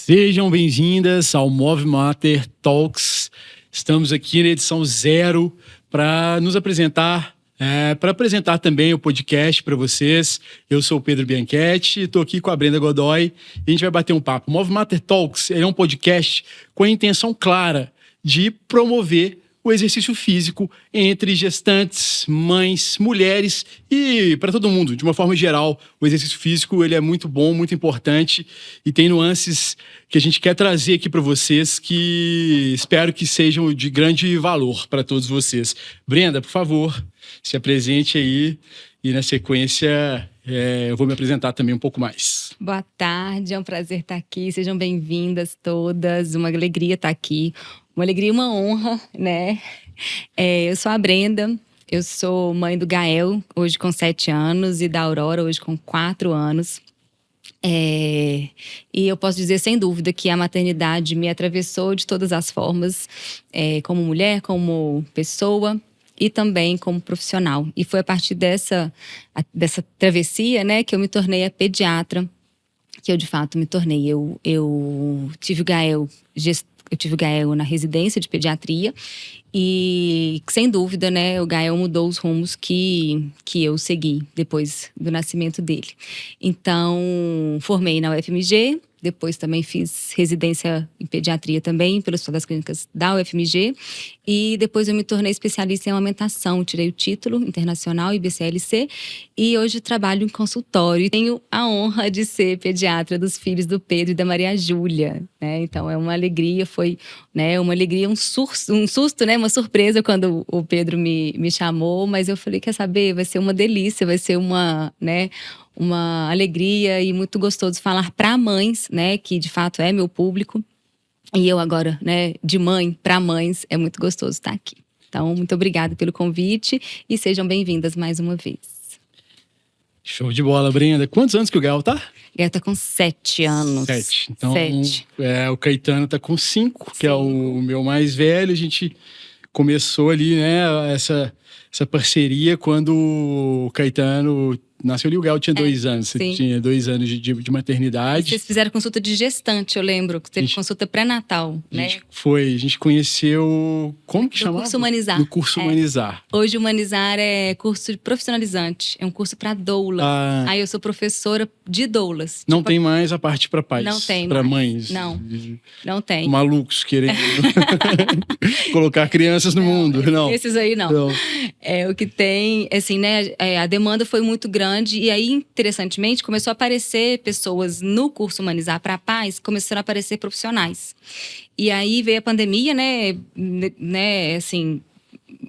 Sejam bem-vindas ao Move Mater Talks. Estamos aqui na edição 0 para nos apresentar, para apresentar também o podcast para vocês. Eu sou o Pedro Bianchetti, estou aqui com a Brenda Godoy e a gente vai bater um papo. O Move Mater Talks é um podcast com a intenção clara de promover o exercício físico entre gestantes, mães, mulheres e para todo mundo. De uma forma geral, o exercício físico ele é muito bom, muito importante e tem nuances que a gente quer trazer aqui para vocês que espero que sejam de grande valor para todos vocês. Brenda, por favor, se apresente aí e na sequência eu vou me apresentar também um pouco mais. Boa tarde, é um prazer estar aqui. Sejam bem-vindas todas. Uma alegria estar aqui. Uma alegria e uma honra, né? Eu sou a Brenda, eu sou mãe do Gael, hoje com 7 anos, e da Aurora, hoje com 4 anos. E eu posso dizer, sem dúvida, que a maternidade me atravessou de todas as formas, como mulher, como pessoa e também como profissional. E foi a partir dessa travessia, né, que eu me tornei a pediatra, que eu de fato me tornei. Eu tive o Gael na residência de pediatria e, sem dúvida, né, o Gael mudou os rumos que eu segui depois do nascimento dele. Então, formei na UFMG, depois também fiz residência em pediatria também pelo Hospital das Clínicas da UFMG e depois eu me tornei especialista em amamentação, tirei o título internacional IBCLC e hoje trabalho em consultório. Tenho a honra de ser pediatra dos filhos do Pedro e da Maria Júlia, né? Então é uma alegria, foi, né, uma alegria, um susto, né, uma surpresa quando o Pedro me chamou, mas eu falei, quer saber, vai ser uma delícia, vai ser uma alegria e muito gostoso falar para mães, né, que de fato é meu público. E eu agora, né, de mãe para mães, é muito gostoso estar aqui. Então, muito obrigada pelo convite e sejam bem-vindas mais uma vez. Show de bola, Brenda. Quantos anos que o Gael tá? O Gael tá com 7 anos. 7. Então, 7. O Caetano tá com 5, que é o meu mais velho. A gente começou ali, né, essa parceria quando o Caetano nasceu ali. O Gael tinha 2 anos. Você tinha 2 anos de maternidade. Vocês fizeram consulta de gestante, eu lembro. Que teve consulta pré-natal, né? A gente conheceu... Como que chamava? No curso Humanizar. No curso Humanizar. Hoje, Humanizar é curso profissionalizante. É um curso para doulas. Aí eu sou professora de doulas. Não tem mais a parte para pais. Não tem para mais. mães. Não tem. Malucos querendo colocar crianças no mundo. Não. Esses aí não. O que tem, assim, né? A demanda foi muito grande. E aí, interessantemente, começou a aparecer pessoas no curso Humanizar para pais, começaram a aparecer profissionais. E aí veio a pandemia, né, assim,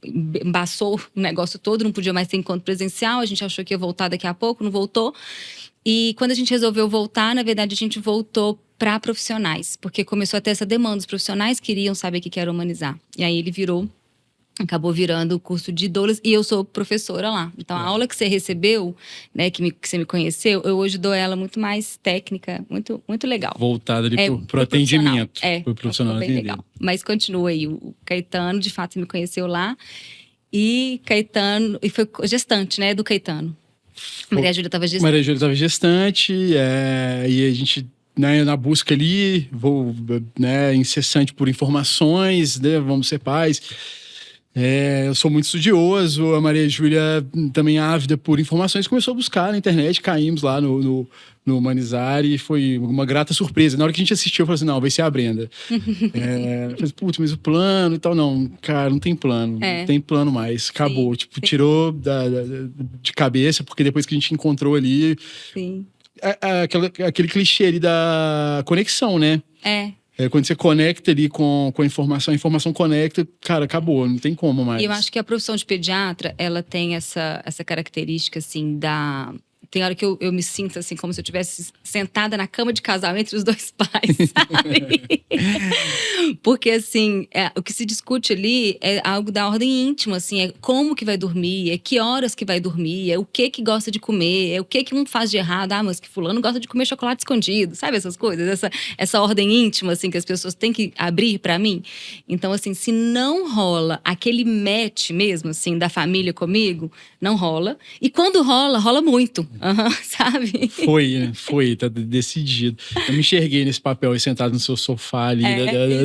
embaçou o negócio todo, não podia mais ter encontro presencial, a gente achou que ia voltar daqui a pouco, não voltou. E quando a gente resolveu voltar, na verdade, a gente voltou para profissionais, porque começou a ter essa demanda, os profissionais queriam saber o que era Humanizar. E aí ele acabou virando o curso de doulas e eu sou professora lá. Então, a aula que você recebeu, né, que você me conheceu, eu hoje dou ela muito mais técnica, muito, muito legal. Voltada ali pro atendimento. Pro profissional bem legal. Mas continua aí, o Caetano, de fato, me conheceu lá. E foi gestante, né, do Caetano. Maria Júlia estava gestante. Maria Júlia estava gestante, e a gente... Né, na busca ali, incessante por informações, né, vamos ser pais. Eu sou muito estudioso, a Maria Júlia também ávida por informações, começou a buscar na internet, caímos lá no Humanizar e foi uma grata surpresa. Na hora que a gente assistiu, eu falei assim, não, vai ser a Brenda. Eu falei, putz, mas o plano e tal, não, cara, não tem plano, não tem plano mais, acabou, sim. Tirou de cabeça, porque depois que a gente encontrou ali, sim. Aquele clichê ali da conexão, né? Quando você conecta ali com a informação conecta, cara, acabou, não tem como mais. E eu acho que a profissão de pediatra, ela tem essa característica, assim, Tem hora que eu me sinto, assim, como se eu estivesse sentada na cama de casal entre os 2 pais, sabe? Porque, assim, o que se discute ali é algo da ordem íntima, assim, é como que vai dormir, é que horas que vai dormir, é o que gosta de comer, é o que um faz de errado. Ah, mas que fulano gosta de comer chocolate escondido, sabe essas coisas? Essa ordem íntima, assim, que as pessoas têm que abrir pra mim. Então, assim, se não rola aquele match mesmo, assim, da família comigo, não rola. E quando rola, rola muito. sabe? Foi, tá decidido. Eu me enxerguei nesse papel aí, sentado no seu sofá ali,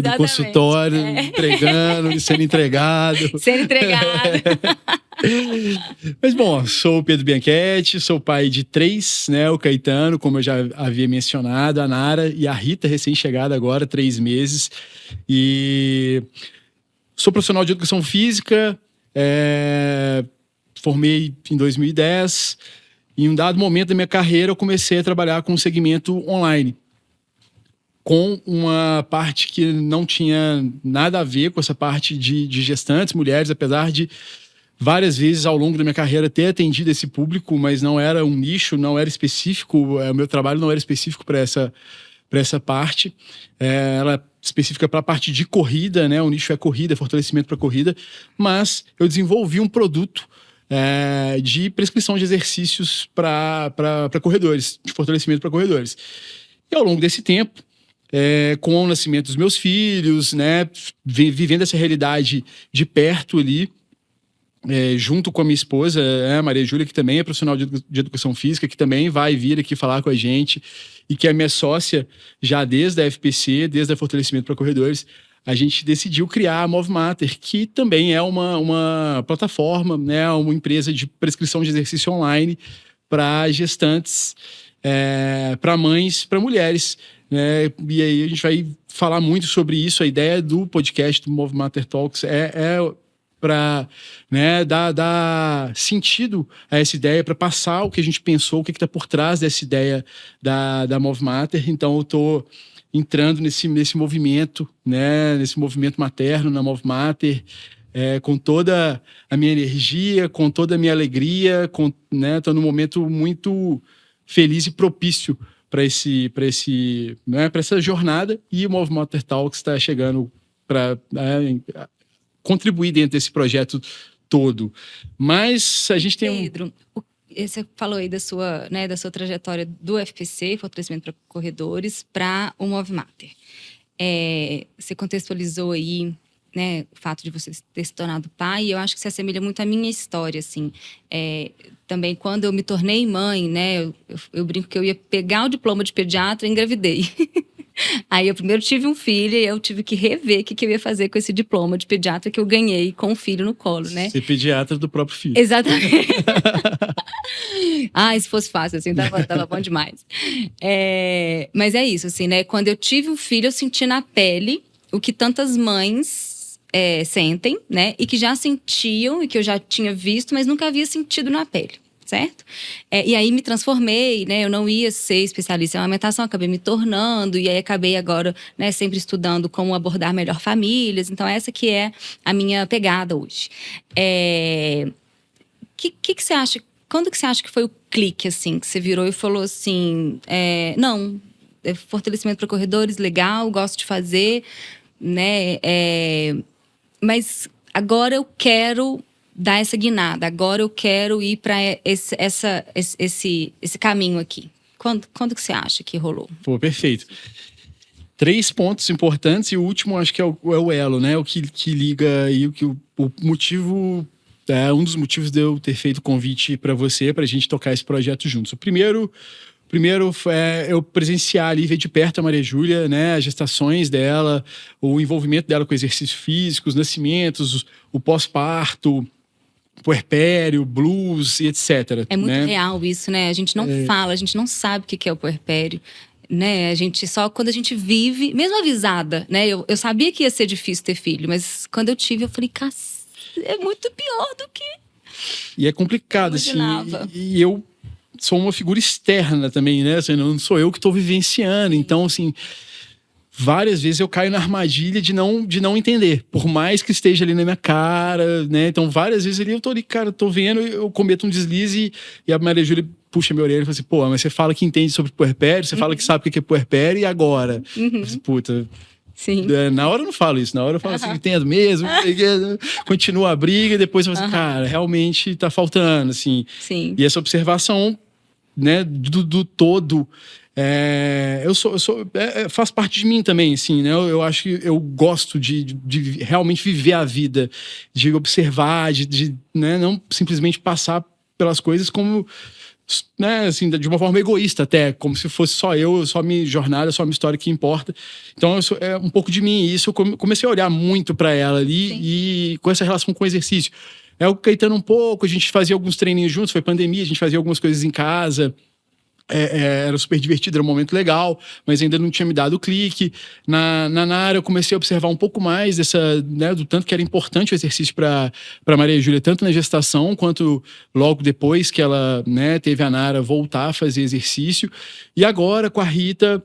do consultório, entregando, sendo entregado. Sendo entregado. Mas, bom, sou o Pedro Bianchetti, sou pai de 3, né? O Caetano, como eu já havia mencionado, a Nara e a Rita, recém-chegada agora, 3 meses. E sou profissional de educação física, formei em 2010. Em um dado momento da minha carreira, eu comecei a trabalhar com um segmento online, com uma parte que não tinha nada a ver com essa parte de gestantes, mulheres, apesar de várias vezes ao longo da minha carreira ter atendido esse público, mas não era um nicho, não era específico, o meu trabalho não era específico para essa parte. Ela é específica para a parte de corrida, né? O nicho é corrida, fortalecimento para corrida, mas eu desenvolvi um produto de prescrição de exercícios para corredores, de fortalecimento para corredores. E ao longo desse tempo, com o nascimento dos meus filhos, né, vivendo essa realidade de perto ali, junto com a minha esposa, a Maria Júlia, que também é profissional de educação física, que também vai vir aqui falar com a gente, e que é minha sócia já desde a FPC, desde a Fortalecimento para Corredores. A gente decidiu criar a MovMater, que também é uma plataforma, né, uma empresa de prescrição de exercício online para gestantes, para mães, para mulheres. Né? E aí a gente vai falar muito sobre isso. A ideia do podcast do MovMater Talks para, né, dar sentido a essa ideia, para passar o que a gente pensou, o que está por trás dessa ideia da MovMater. Então eu estou entrando nesse movimento, né, nesse movimento materno na MovMater, com toda a minha energia, com toda a minha alegria, estou num momento muito feliz e propício para essa jornada, e o MovMater Talks está chegando para contribuir dentro desse projeto todo. Mas a gente tem Pedro, você falou aí da sua trajetória do FPC, Fortalecimento para Corredores, para o MovMater. Você contextualizou aí, né, o fato de você ter se tornado pai, e eu acho que se assemelha muito à minha história, assim. Também, quando eu me tornei mãe, né, eu brinco que eu ia pegar o diploma de pediatra e engravidei. Aí eu primeiro tive um filho e eu tive que rever o que eu ia fazer com esse diploma de pediatra que eu ganhei com o filho no colo, né? Ser pediatra do próprio filho. Exatamente. Se fosse fácil, assim, tava bom demais. Mas é isso, assim, né? Quando eu tive um filho, eu senti na pele o que tantas mães sentem, né? E que já sentiam, e que eu já tinha visto, mas nunca havia sentido na pele. Certo? E aí me transformei, né? Eu não ia ser especialista em amamentação, acabei me tornando, e aí acabei agora, né, sempre estudando como abordar melhor famílias. Então essa que é a minha pegada hoje. Que você acha? Quando que você acha que foi o clique, assim, que você virou e falou assim, não, fortalecimento para corredores, legal, gosto de fazer, né? Mas agora eu quero dar essa guinada. Agora eu quero ir para esse caminho aqui. Quando que você acha que rolou? Pô, perfeito. 3 pontos importantes, e o último acho que é o elo, né? O que liga aí, o motivo, um dos motivos de eu ter feito o convite para você, para a gente tocar esse projeto juntos. O primeiro é eu presenciar ali, ver de perto a Maria Júlia, né, as gestações dela, o envolvimento dela com exercício físico, os nascimentos, o pós-parto, puerpério, blues e etc. É muito real isso, né? A gente não fala, a gente não sabe o que é o puerpério, né? A gente só quando a gente vive, mesmo avisada, né? Eu sabia que ia ser difícil ter filho, mas quando eu tive, eu falei, é muito pior do que... E é complicado, assim. E eu sou uma figura externa também, né? Assim, não sou eu que estou vivenciando. Então, assim, várias vezes eu caio na armadilha de não entender, por mais que esteja ali na minha cara, né? Então, várias vezes ali eu tô ali, cara, tô vendo, eu cometo um deslize e a Maria Júlia puxa minha orelha e fala assim, pô, mas você fala que entende sobre puerpério, você fala que sabe o que é puerpério, e agora? Puta... Sim. Na hora eu não falo isso, na hora eu falo assim, entendo mesmo, continua a briga, e depois eu falo assim, cara, realmente tá faltando, assim. Sim. E essa observação, né, do todo, faz parte de mim também, assim, né? Eu acho que eu gosto de realmente viver a vida, de observar, né, não simplesmente passar pelas coisas como, né, assim, de uma forma egoísta até, como se fosse só eu, só a minha jornada, só a minha história que importa. Então, é um pouco de mim. E isso eu comecei a olhar muito para ela ali. Sim. E com essa relação com o exercício. O Caetano um pouco, a gente fazia alguns treininhos juntos, foi pandemia, a gente fazia algumas coisas em casa. Era super divertido, era um momento legal, mas ainda não tinha me dado o clique. Na Nara eu comecei a observar um pouco mais né, do tanto que era importante o exercício para Maria Júlia, tanto na gestação quanto logo depois que ela, né, teve a Nara voltar a fazer exercício. E agora com a Rita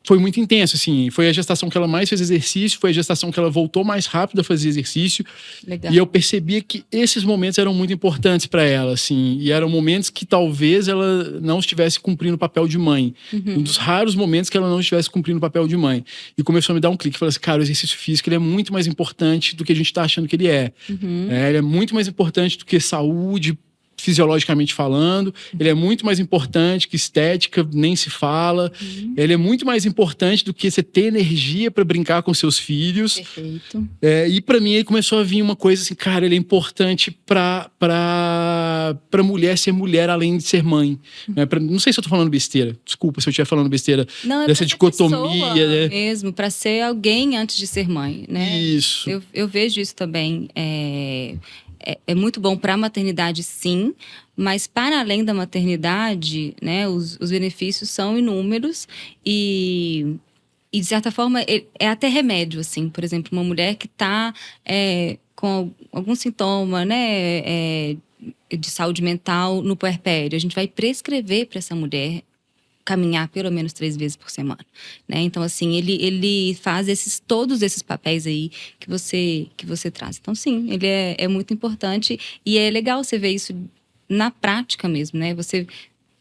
foi muito intenso, assim. Foi a gestação que ela mais fez exercício, foi a gestação que ela voltou mais rápido a fazer exercício. Legal. E eu percebia que esses momentos eram muito importantes para ela, assim. E eram momentos que talvez ela não estivesse cumprindo o papel de mãe. Um dos raros momentos que ela não estivesse cumprindo o papel de mãe. E começou a me dar um clique. Falei assim, cara, o exercício físico ele é muito mais importante do que a gente está achando que ele é. Ele é muito mais importante do que saúde, fisiologicamente falando, ele é muito mais importante que estética, nem se fala. Ele é muito mais importante do que você ter energia para brincar com seus filhos. Perfeito. E para mim aí começou a vir uma coisa assim, cara, ele é importante para mulher ser mulher além de ser mãe. Não sei se eu tô falando besteira, desculpa se eu estiver falando besteira. Não, dessa dicotomia, né? Mesmo, para ser alguém antes de ser mãe, né? Isso. Eu vejo isso também. É muito bom para a maternidade, sim, mas para além da maternidade, né, os benefícios são inúmeros e de certa forma, é até remédio, assim. Por exemplo, uma mulher que está com algum sintoma, né, de saúde mental no puerpério, a gente vai prescrever para essa mulher caminhar pelo menos 3 vezes por semana, né? Então, assim, ele faz todos esses papéis aí que você traz. Então, sim, ele é muito importante e é legal você ver isso na prática mesmo, né? Você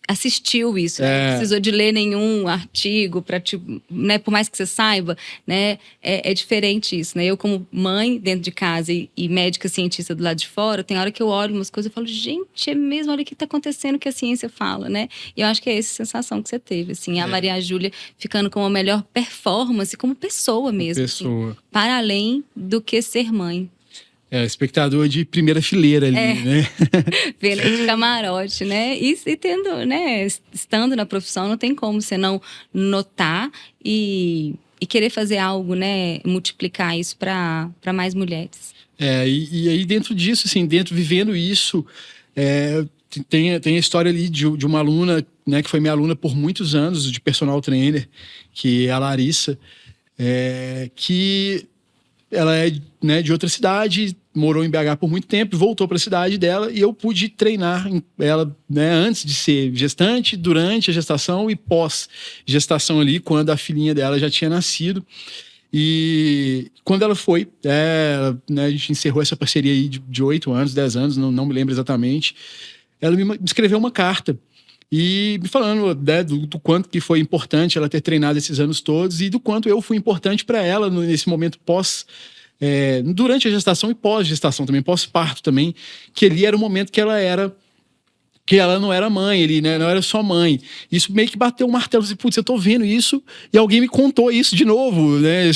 assistiu isso, né? Não precisou de ler nenhum artigo para né? Por mais que você saiba, né? É diferente isso, né? Eu como mãe dentro de casa e médica cientista do lado de fora, tem hora que eu olho umas coisas e falo, gente, é mesmo, olha o que está acontecendo que a ciência fala, né? E eu acho que é essa sensação que você teve, assim, a Maria Júlia ficando com uma melhor performance como pessoa mesmo, assim, para além do que ser mãe. Espectador de primeira fileira ali, né? Vendo de camarote, né? E tendo, né? Estando na profissão, não tem como você não notar e querer fazer algo, né? Multiplicar isso para mais mulheres. E aí dentro disso, assim, vivendo isso, tem a história ali de uma aluna, né? Que foi minha aluna por muitos anos, de personal trainer, que é a Larissa, que ela é, né, de outra cidade, morou em BH por muito tempo, voltou para a cidade dela e eu pude treinar ela, né, antes de ser gestante, durante a gestação e pós-gestação ali, quando a filhinha dela já tinha nascido. E quando ela foi, né, a gente encerrou essa parceria aí de 8 anos, 10 anos, não me lembro exatamente. Ela me escreveu uma carta e me falando, né, do quanto que foi importante ela ter treinado esses anos todos e do quanto eu fui importante para ela nesse momento durante a gestação e pós-gestação também, pós-parto também, que ali era o momento que ela não era mãe, ele, né, não era só mãe. Isso meio que bateu um martelo, assim, putz, eu tô vendo isso e alguém me contou isso de novo, né?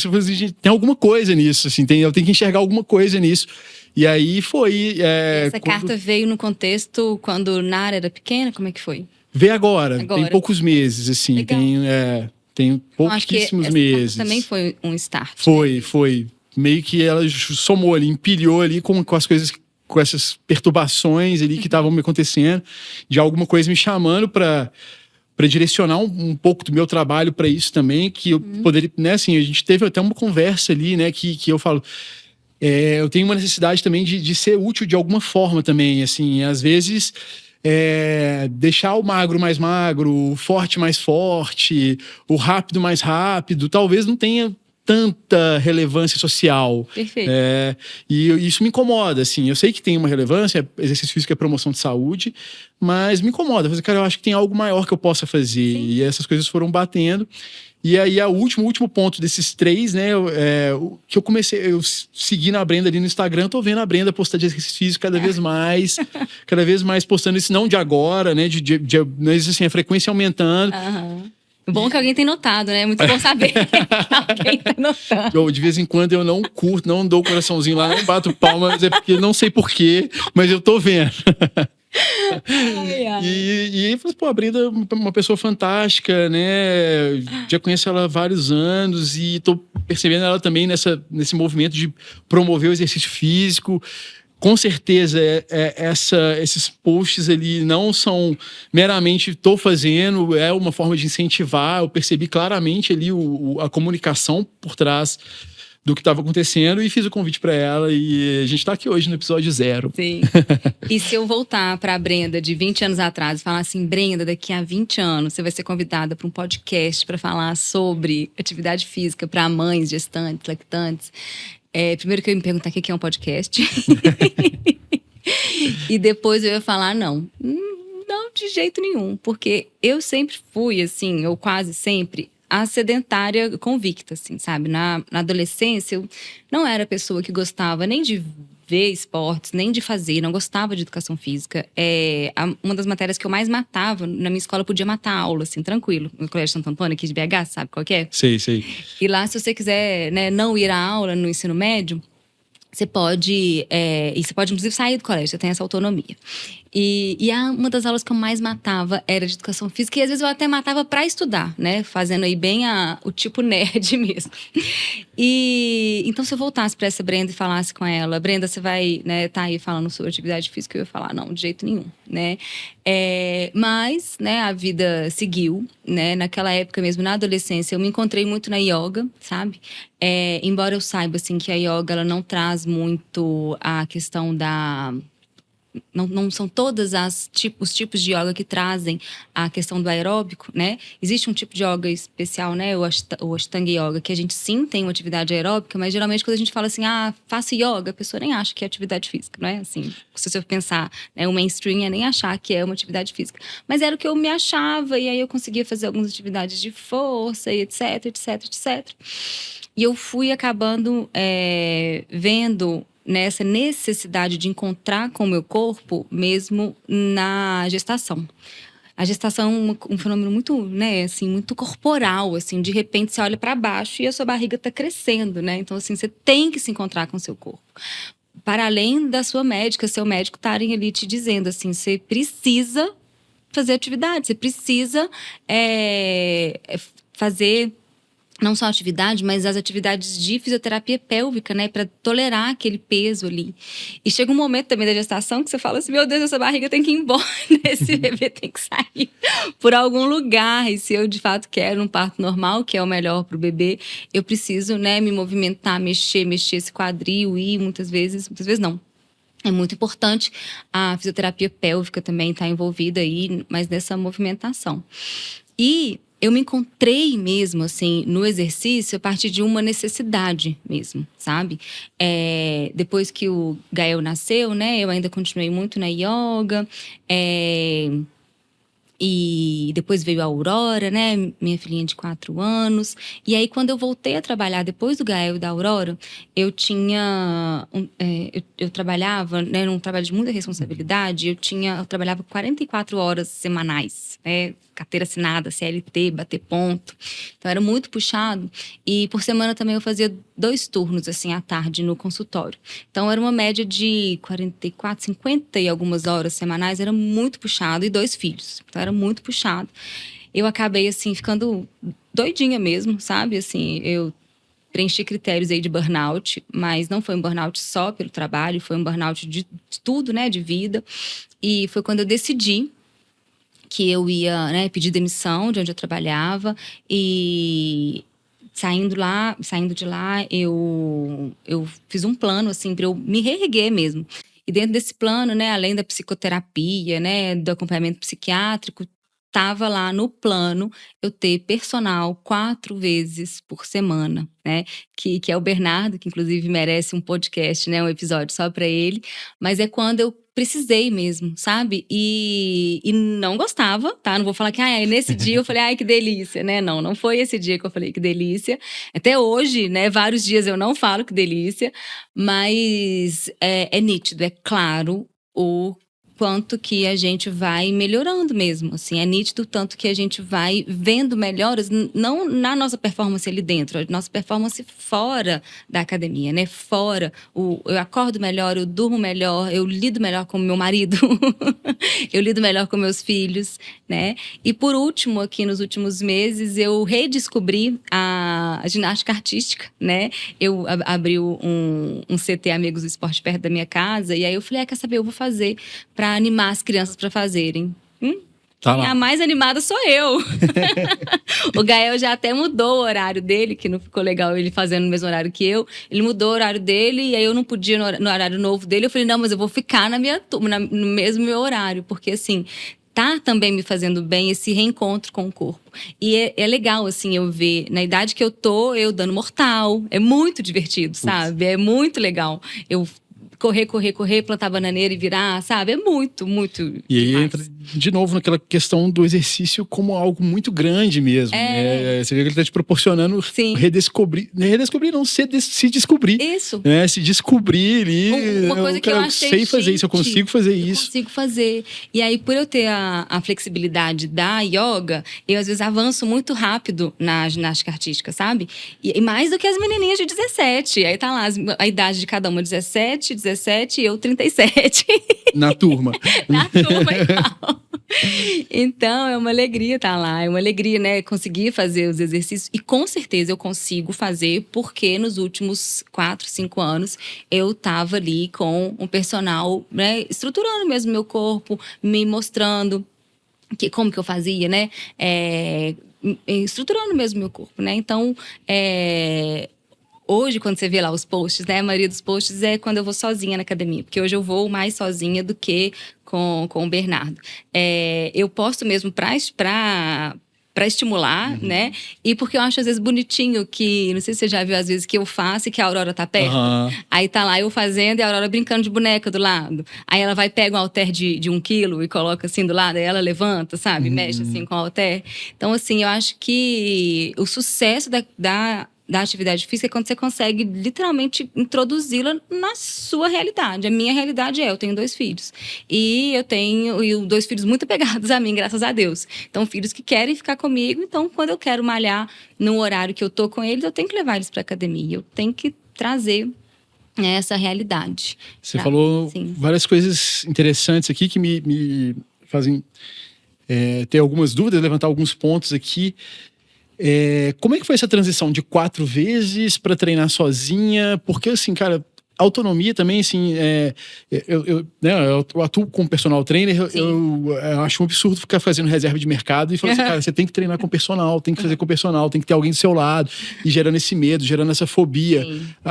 Tem alguma coisa nisso, assim, eu tenho que enxergar alguma coisa nisso. E aí foi... Essa carta veio no contexto quando Nara era pequena? Como é que foi? Veio agora. Tem poucos meses, assim. Legal. Tem pouquíssimos meses. Também foi um start. Foi. Meio que ela somou ali, empilhou ali com as coisas, com essas perturbações ali que estavam me acontecendo, de alguma coisa me chamando para direcionar um pouco do meu trabalho para isso também, que eu poderia, né, assim, a gente teve até uma conversa ali, né, que eu falo, eu tenho uma necessidade também de ser útil de alguma forma também, assim, às vezes deixar o magro mais magro, o forte mais forte, o rápido mais rápido, talvez não tenha tanta relevância social. Perfeito. E isso me incomoda, assim. Eu sei que tem uma relevância, exercício físico é promoção de saúde, mas me incomoda. Eu falei, cara, eu acho que tem algo maior que eu possa fazer. Sim. E essas coisas foram batendo. E aí, o último ponto desses 3, né, que eu segui na Brenda ali no Instagram, tô vendo a Brenda postar de exercício físico cada vez mais postando isso, não de agora, né, mas assim, a frequência aumentando. Bom que alguém tem notado, né? Muito bom saber que alguém tá notando. De vez em quando eu não curto, não dou o coraçãozinho lá, não bato palmas, é porque não sei porquê, mas eu tô vendo. Ai, ai. E aí, pô, a Brenda é uma pessoa fantástica, né? Já conheço ela há vários anos e tô percebendo ela também nesse movimento de promover o exercício físico. Com certeza, esses posts ali não são meramente estou fazendo, é uma forma de incentivar. Eu percebi claramente ali a comunicação por trás do que estava acontecendo e fiz o convite para ela. E a gente está aqui hoje no episódio 0. Sim. E se eu voltar para a Brenda de 20 anos atrás e falar assim, Brenda, daqui a 20 anos você vai ser convidada para um podcast para falar sobre atividade física para mães, gestantes, lactantes. Primeiro que eu ia me perguntar o que é um podcast. E depois eu ia falar, não, de jeito nenhum. Porque eu sempre fui, assim, ou quase sempre, a sedentária convicta, assim, sabe? Na adolescência, eu não era a pessoa que gostava nem de ver esportes, nem de fazer, não gostava de educação física. Uma das matérias que eu mais matava, na minha escola, eu podia matar a aula, assim, tranquilo. No Colégio Santo Antônio, aqui de BH, sabe qual que é? Sei. E lá, se você quiser, né, não ir à aula no ensino médio, você pode, inclusive, sair do colégio, você tem essa autonomia. E uma das aulas que eu mais matava era de educação física, e às vezes eu até matava para estudar, né? Fazendo aí bem o tipo nerd mesmo. E então, se eu voltasse para essa Brenda e falasse com ela, Brenda, você vai, né, tá aí falando sobre atividade física, eu ia falar, não, de jeito nenhum, né? Mas, né, a vida seguiu, né? Naquela época mesmo, na adolescência, eu me encontrei muito na yoga, sabe? Embora eu saiba, assim, que a yoga, ela não traz muito a questão da... Não são todas os tipos de yoga que trazem a questão do aeróbico, né? Existe um tipo de yoga especial, né? O Ashtanga Yoga, que a gente sim tem uma atividade aeróbica, mas geralmente quando a gente fala assim, faço yoga, a pessoa nem acha que é atividade física, não é? Assim, se você pensar, né, o mainstream é nem achar que é uma atividade física. Mas era o que eu me achava, e aí eu conseguia fazer algumas atividades de força, e etc. E eu fui acabando vendo nessa necessidade de encontrar com o meu corpo mesmo na gestação. A gestação é um fenômeno muito, né, assim, muito corporal, assim, de repente você olha para baixo e a sua barriga está crescendo, né? Então, assim, você tem que se encontrar com o seu corpo. Para além da sua médica, seu médico estarem ali te dizendo, assim, você precisa fazer atividade, você precisa fazer não só a atividade, mas as atividades de fisioterapia pélvica, né? Para tolerar aquele peso ali. E chega um momento também da gestação que você fala assim, meu Deus, essa barriga tem que ir embora, né? Esse bebê tem que sair por algum lugar. E se eu, de fato, quero um parto normal, que é o melhor para o bebê, eu preciso, né, me movimentar, mexer esse quadril e muitas vezes não. É muito importante a fisioterapia pélvica também estar envolvida aí, mas nessa movimentação. E eu me encontrei mesmo, assim, no exercício a partir de uma necessidade mesmo, sabe? Depois que o Gael nasceu, né? Eu ainda continuei muito na yoga. E depois veio a Aurora, né? Minha filhinha de 4 anos. E aí, quando eu voltei a trabalhar depois do Gael e da Aurora, eu tinha... eu trabalhava, né? Num trabalho de muita responsabilidade. Eu trabalhava 44 horas semanais, né? Carteira assinada, CLT, bater ponto. Então, era muito puxado. E por semana também eu fazia 2 turnos, assim, à tarde no consultório. Então, era uma média de 44, 50 e algumas horas semanais. Era muito puxado. E 2 filhos. Então, era muito puxado. Eu acabei, assim, ficando doidinha mesmo, sabe? Assim, eu preenchi critérios aí de burnout, mas não foi um burnout só pelo trabalho, foi um burnout de tudo, né? De vida. E foi quando eu decidi que eu ia, né, pedir demissão de onde eu trabalhava e saindo de lá, eu fiz um plano, assim, para eu me reerguer mesmo. E dentro desse plano, né, além da psicoterapia, né, do acompanhamento psiquiátrico, estava lá no plano eu ter personal 4 vezes por semana, né? Que é o Bernardo, que inclusive merece um podcast, né? Um episódio só para ele. Mas é quando eu precisei mesmo, sabe? E não gostava, tá? Não vou falar que nesse dia eu falei, ai, que delícia, né? Não foi esse dia que eu falei que delícia. Até hoje, né? Vários dias eu não falo que delícia, mas é nítido, é claro quanto que a gente vai melhorando mesmo, assim, é nítido tanto que a gente vai vendo melhoras, não na nossa performance ali dentro, a nossa performance fora da academia, né, fora, eu acordo melhor, eu durmo melhor, eu lido melhor com meu marido, eu lido melhor com meus filhos, né, e por último, aqui nos últimos meses, eu redescobri a ginástica artística, né, eu abri um CT Amigos do Esporte perto da minha casa, e aí eu falei, quer saber, eu vou fazer para animar as crianças para fazerem. Tá lá. A mais animada sou eu. O Gael já até mudou o horário dele, que não ficou legal ele fazendo no mesmo horário que eu. Ele mudou o horário dele e aí eu não podia no horário novo dele. Eu falei, não, mas eu vou ficar na minha turma, no mesmo meu horário. Porque, assim, tá também me fazendo bem esse reencontro com o corpo. E é legal, assim, eu ver, na idade que eu tô, eu dando mortal. É muito divertido, sabe? É muito legal. Eu correr, plantar bananeira e virar, sabe? É muito, muito E aí demais. entra de novo naquela questão do exercício como algo muito grande mesmo. Né? Você vê que ele tá te proporcionando redescobrir não, se descobrir. Isso. Né? Se descobrir ali. Uma coisa que eu achei, sei fazer isso, eu consigo fazer isso. Eu consigo fazer. E aí, por eu ter a flexibilidade da yoga, eu às vezes avanço muito rápido na ginástica artística, sabe? E mais do que as menininhas de 17. Aí tá lá a idade de cada uma, 17 e eu 37. Na turma. Na turma e tal. Então, é uma alegria estar lá. É uma alegria, né? Conseguir fazer os exercícios. E com certeza eu consigo fazer, porque nos últimos 4, 5 anos eu tava ali com um personal, né? Estruturando mesmo meu corpo, me mostrando como que eu fazia, né? Estruturando mesmo meu corpo, né? Então, hoje, quando você vê lá os posts, né? A maioria dos posts é quando eu vou sozinha na academia. Porque hoje eu vou mais sozinha do que com o Bernardo. Eu posto mesmo para estimular, né? E porque eu acho, às vezes, bonitinho que... Não sei se você já viu, às vezes, que eu faço e que a Aurora tá perto. Aí tá lá eu fazendo e a Aurora brincando de boneca do lado. Aí ela vai, pega um halter de 1 quilo e coloca assim do lado. Aí ela levanta, sabe? Mexe assim com o halter. Então, assim, eu acho que o sucesso da atividade física é quando você consegue literalmente introduzi-la na sua realidade. A minha realidade eu tenho 2 filhos. E eu tenho 2 filhos muito apegados a mim, graças a Deus. Então, filhos que querem ficar comigo. Então, quando eu quero malhar no horário que eu tô com eles, eu tenho que levar eles pra academia. Eu tenho que trazer essa realidade. Você falou várias coisas interessantes aqui que me fazem ter algumas dúvidas, levantar alguns pontos aqui. Como é que foi essa transição de 4 vezes para treinar sozinha? Porque, assim, cara, autonomia também, assim, eu atuo como personal trainer, eu acho um absurdo ficar fazendo reserva de mercado e falar assim, cara, você tem que treinar com personal, tem que fazer com personal, tem que ter alguém do seu lado, e gerando esse medo, gerando essa fobia.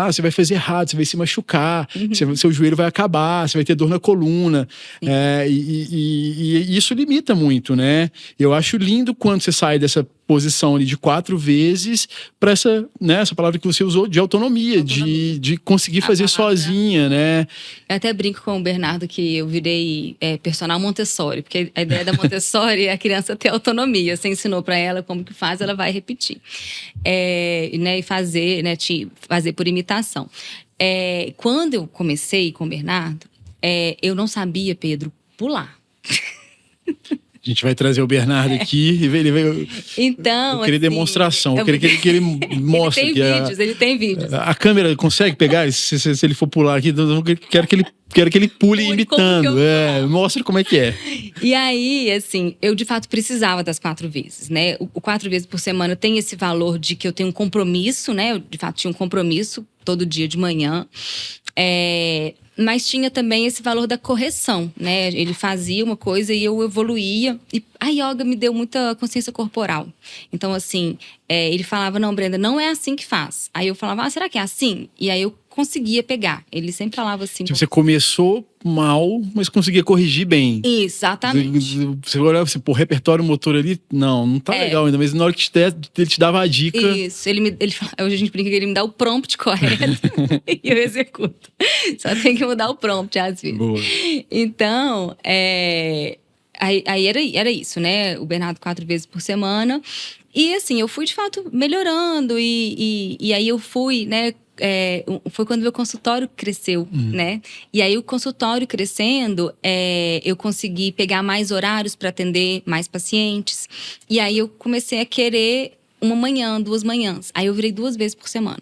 Você vai fazer errado, você vai se machucar, seu joelho vai acabar, você vai ter dor na coluna, e isso limita muito, né? Eu acho lindo quando você sai dessa posição ali de 4 vezes para essa palavra que você usou de autonomia. De conseguir fazer sozinha, né? Eu até brinco com o Bernardo que eu virei personal Montessori, porque a ideia da Montessori é a criança ter autonomia. Você ensinou para ela como que faz, ela vai repetir. E fazer por imitação. Quando eu comecei com o Bernardo, eu não sabia, Pedro, pular. A gente vai trazer o Bernardo aqui e ele veio. Então, eu queria demonstração. Eu queria que ele mostre. Ele tem vídeos. A câmera consegue pegar? Se ele for pular aqui, eu quero que ele pule imitando. Mostra como é que é. E aí, assim, eu de fato precisava das 4 vezes, né? O 4 vezes por semana tem esse valor de que eu tenho um compromisso, né? Eu de fato tinha um compromisso todo dia de manhã. Mas tinha também esse valor da correção, né? Ele fazia uma coisa e eu evoluía. E a yoga me deu muita consciência corporal. Então, assim, ele falava, não, Brenda, não é assim que faz. Aí eu falava, será que é assim? E aí eu conseguia pegar. Ele sempre falava assim... Tipo, você começou mal, mas conseguia corrigir bem. Exatamente. Você olhava assim, pô, repertório motor ali, não tá legal ainda. Mas na hora que ele te dava a dica... Isso, hoje a gente brinca que ele me dá o prompt correto e eu executo. Só tem que mudar o prompt às vezes. Boa. Então, aí era isso, né? O Bernardo 4 vezes por semana. E assim, eu fui de fato melhorando e aí eu fui, né? foi quando meu consultório cresceu, né? E aí o consultório crescendo, eu consegui pegar mais horários para atender mais pacientes. E aí eu comecei a querer uma manhã, 2 manhãs. Aí eu virei 2 vezes por semana.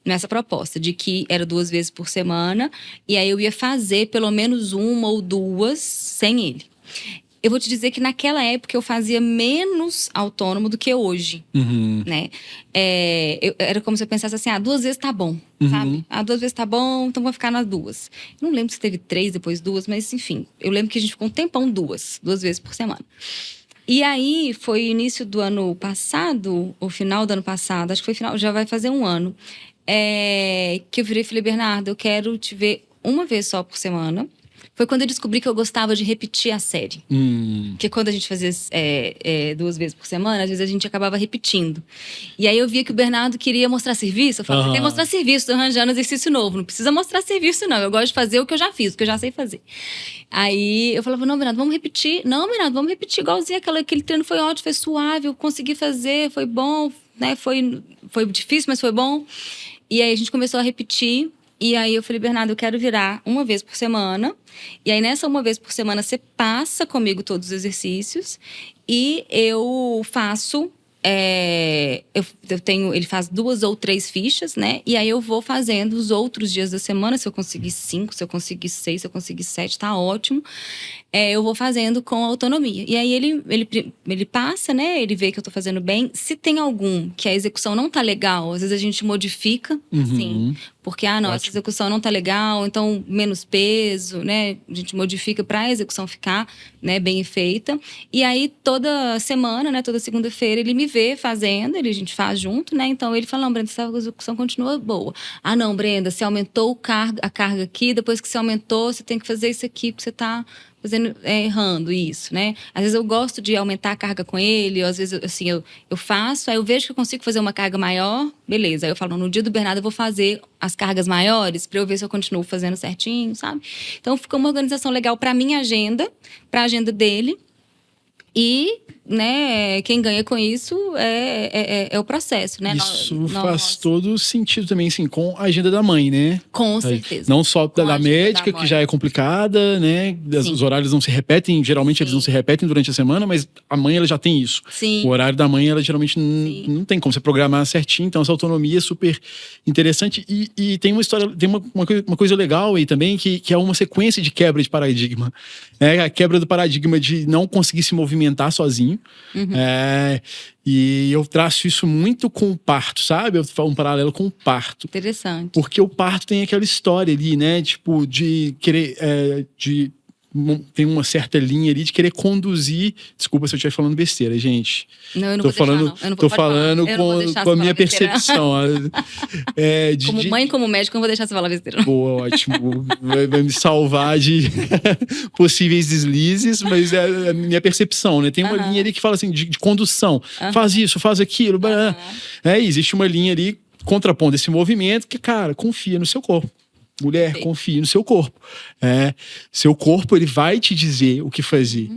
Nessa proposta de que era 2 vezes por semana. E aí eu ia fazer pelo menos 1 ou 2 sem ele. Eu vou te dizer que naquela época eu fazia menos autônomo do que hoje, né? Era como se eu pensasse assim, 2 vezes tá bom, sabe? 2 vezes tá bom, então vou ficar nas 2. Eu não lembro se teve 3, depois 2, mas enfim. Eu lembro que a gente ficou um tempão 2 vezes por semana. E aí, foi início do ano passado, ou final do ano passado, acho que foi final, já vai fazer 1 ano, que eu virei e falei, Bernardo, eu quero te ver 1 vez só por semana. Foi quando eu descobri que eu gostava de repetir a série. Porque quando a gente fazia 2 vezes por semana, às vezes a gente acabava repetindo. E aí eu via que o Bernardo queria mostrar serviço. Eu falava, você tem que mostrar serviço, tô arranjando exercício novo. Não precisa mostrar serviço, não. Eu gosto de fazer o que eu já fiz, o que eu já sei fazer. Aí eu falava, não, Bernardo, vamos repetir. Não, Bernardo, vamos repetir igualzinho. Aquele treino foi ótimo, foi suave, eu consegui fazer, foi bom, né? Foi difícil, mas foi bom. E aí a gente começou a repetir. E aí eu falei, Bernardo, eu quero virar 1 vez por semana. E aí nessa 1 vez por semana você passa comigo todos os exercícios. E eu faço... ele faz 2 ou 3 fichas, né? E aí eu vou fazendo os outros dias da semana. Se eu conseguir 5, se eu conseguir 6, se eu conseguir 7, tá ótimo. Eu vou fazendo com autonomia. E aí ele passa, né? Ele vê que eu tô fazendo bem. Se tem algum que a execução não tá legal, às vezes a gente modifica, sim. Porque, essa execução não tá legal, então menos peso, né? A gente modifica pra execução ficar, né, bem feita. E aí, toda semana, né? Toda segunda-feira, ele me vê fazendo, a gente faz junto, né? Então, ele fala, não, Brenda, essa execução continua boa. Não, Brenda, você aumentou a carga aqui, depois que você aumentou, você tem que fazer isso aqui, porque você tá errando isso, né? Às vezes eu gosto de aumentar a carga com ele, ou às vezes assim, eu faço, aí eu vejo que eu consigo fazer uma carga maior, beleza. Aí eu falo, no dia do Bernardo eu vou fazer as cargas maiores pra eu ver se eu continuo fazendo certinho, sabe? Então ficou uma organização legal pra minha agenda, pra agenda dele. E, né, quem ganha com isso é o processo, né? Isso faz todo sentido também, assim, com a agenda da mãe, né? Com certeza. Não só da médica, que já é complicada, né? Os horários não se repetem, geralmente eles não se repetem durante a semana, mas a mãe, ela já tem isso. Sim. O horário da mãe, ela geralmente não tem como você programar certinho, então essa autonomia é super interessante. E tem uma história, tem uma coisa legal aí também, que é uma sequência de quebra de paradigma. A quebra do paradigma de não conseguir se movimentar sozinho. E eu traço isso muito com o parto, sabe? Eu falo um paralelo com o parto. Interessante. Porque o parto tem aquela história ali, né? Tipo, de querer... tem uma certa linha ali de querer conduzir... Desculpa se eu estiver falando besteira, gente. Não, eu não vou deixar, não. Eu não tô falando com a minha percepção. Como mãe, como médico, eu não vou deixar você falar besteira. Boa, ótimo. Vai me salvar de possíveis deslizes, mas é a minha percepção, né? Tem uma linha ali que fala assim, de condução. Faz isso, faz aquilo. Existe uma linha ali contrapondo esse movimento que, cara, confia no seu corpo. Mulher, confie no seu corpo. Seu corpo, ele vai te dizer o que fazer.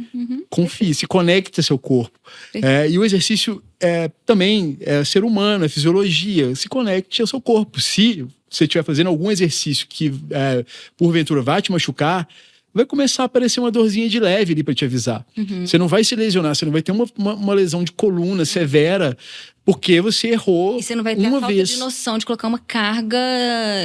Confie, se conecte ao seu corpo. E o exercício também é ser humano, é fisiologia. Se conecte ao seu corpo. Se você estiver fazendo algum exercício que, porventura, vai te machucar, vai começar a aparecer uma dorzinha de leve ali para te avisar. Você não vai se lesionar, você não vai ter uma lesão de coluna severa, porque você errou uma vez. E você não vai ter a falta de noção de colocar uma carga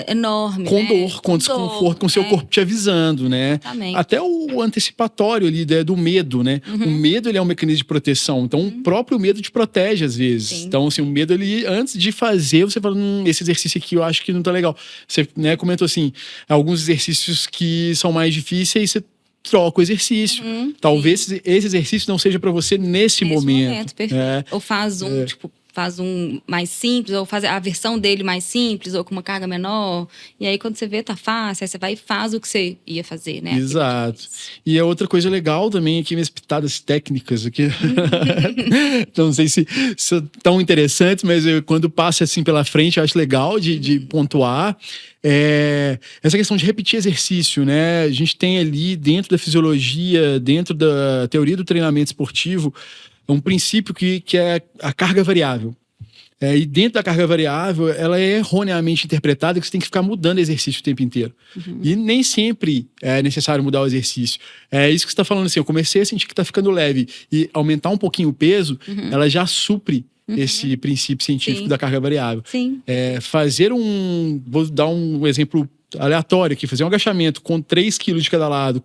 enorme, com dor, com desconforto, com o seu corpo te avisando, né? Exatamente. Até o antecipatório ali do medo, né? O medo, ele é um mecanismo de proteção. Então, o próprio medo te protege às vezes. Sim. Então, assim, o medo, ele, antes de fazer, você fala, esse exercício aqui eu acho que não tá legal. Você, né, comentou assim, alguns exercícios que são mais difíceis, você troca o exercício. Talvez esse exercício não seja para você nesse momento. Perfeito. Ou faz faz um mais simples, ou faz a versão dele mais simples, ou com uma carga menor. E aí, quando você vê, tá fácil, aí você vai e faz o que você ia fazer, né? Exato. E é outra coisa legal também, aqui, minhas pitadas técnicas aqui. Não sei se são tão interessantes, mas quando passa assim pela frente, eu acho legal de pontuar. Essa questão de repetir exercício, né? A gente tem ali, dentro da fisiologia, dentro da teoria do treinamento esportivo, um princípio que é a carga variável. E dentro da carga variável, ela é erroneamente interpretada que você tem que ficar mudando exercício o tempo inteiro. E nem sempre é necessário mudar o exercício. É isso que você está falando assim, eu comecei a sentir que está ficando leve e aumentar um pouquinho o peso, ela já supre esse princípio científico da carga variável. Sim. Vou dar um exemplo aleatório aqui, fazer um agachamento com 3 quilos de cada lado,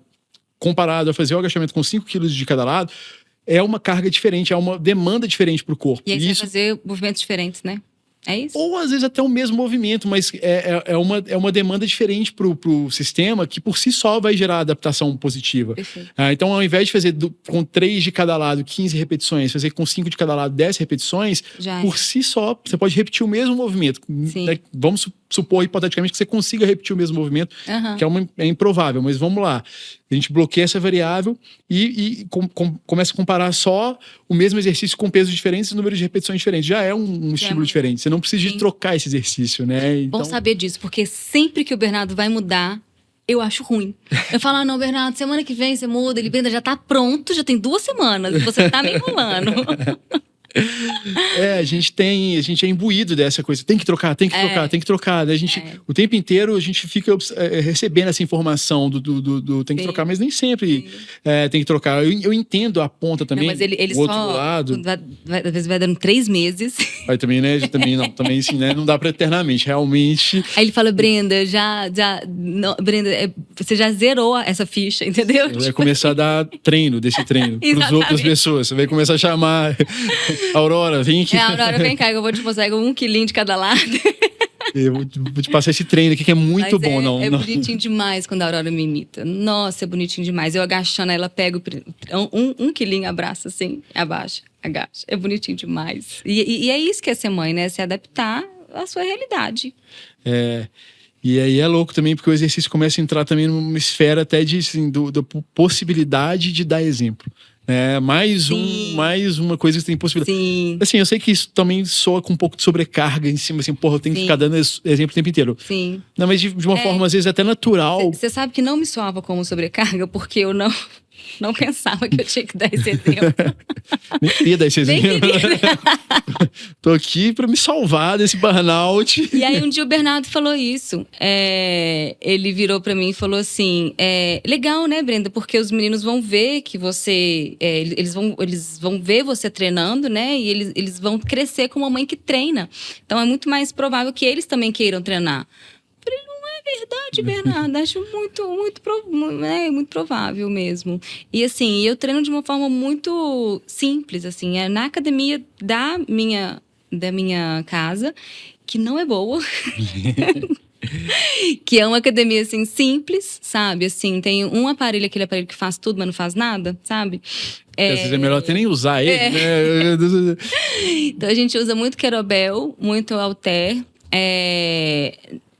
comparado a fazer um agachamento com 5 quilos de cada lado, é uma carga diferente, é uma demanda diferente para o corpo. E aí você vai fazer movimentos diferentes, né? É isso? Ou às vezes até o mesmo movimento, mas é uma demanda diferente para o sistema que por si só vai gerar adaptação positiva. Então, ao invés de fazer com 3 de cada lado 15 repetições, fazer com 5 de cada lado 10 repetições, por si só, você pode repetir o mesmo movimento. Vamos supor, hipoteticamente, que você consiga repetir o mesmo movimento, que é improvável, mas vamos lá. A gente bloqueia essa variável e começa a comparar só o mesmo exercício com pesos diferentes e números de repetições diferentes. Já é um estímulo diferente. Você não precisa de trocar esse exercício, né? Bom saber disso, porque sempre que o Bernardo vai mudar, eu acho ruim. Eu falo, não, Bernardo, semana que vem você muda, ele Brenda, já tá pronto, já tem 2 semanas, você tá me enrolando. A gente é imbuído dessa coisa. Tem que trocar. O tempo inteiro a gente fica recebendo essa informação do tem que trocar, mas nem sempre tem que trocar. Eu entendo a ponta também. Não, mas ele o outro lado. Às vezes vai dando 3 meses. Aí também, né? Também assim, né? Não dá pra eternamente, realmente. Aí ele fala, Brenda, Brenda, você já zerou essa ficha, entendeu? Você vai começar a dar desse treino para outras pessoas. Você vai começar a chamar Aurora, vem aqui. Aurora, vem cá, eu vou te mostrar 1 quilinho de cada lado. Eu vou te passar esse treino aqui que é muito bom. É bonitinho demais quando a Aurora me imita. Nossa, é bonitinho demais. Eu agachando, ela pega um quilinho, abraça assim, abaixa, agacha. É bonitinho demais. E é isso que é ser mãe, né? Se adaptar à sua realidade. E aí é louco também, porque o exercício começa a entrar também numa esfera até de, assim, da possibilidade de dar exemplo. Mais uma coisa que tem possibilidade. Sim. Assim, eu sei que isso também soa com um pouco de sobrecarga em cima, assim, eu tenho que ficar dando exemplo o tempo inteiro. Sim. Não, mas de uma forma, às vezes, até natural. Você sabe que não me soava como sobrecarga, porque eu não pensava que eu tinha que dar esse exemplo. Nem queria dar esse exemplo. Tô aqui pra me salvar desse burnout. E aí um dia o Bernardo falou isso. Ele virou pra mim e falou assim, legal, né, Brenda? Porque os meninos vão ver que você... eles vão ver você treinando, né? E eles vão crescer com uma mãe que treina. Então é muito mais provável que eles também queiram treinar. É verdade, Bernardo. Acho muito provável mesmo. E assim, eu treino de uma forma muito simples, assim. É na academia da minha casa, que não é boa. Que é uma academia, assim, simples, sabe? Assim, tem um aparelho, aquele aparelho que faz tudo, mas não faz nada, sabe? Às vezes é melhor até nem usar ele, né? Então, a gente usa muito kettlebell, muito halter.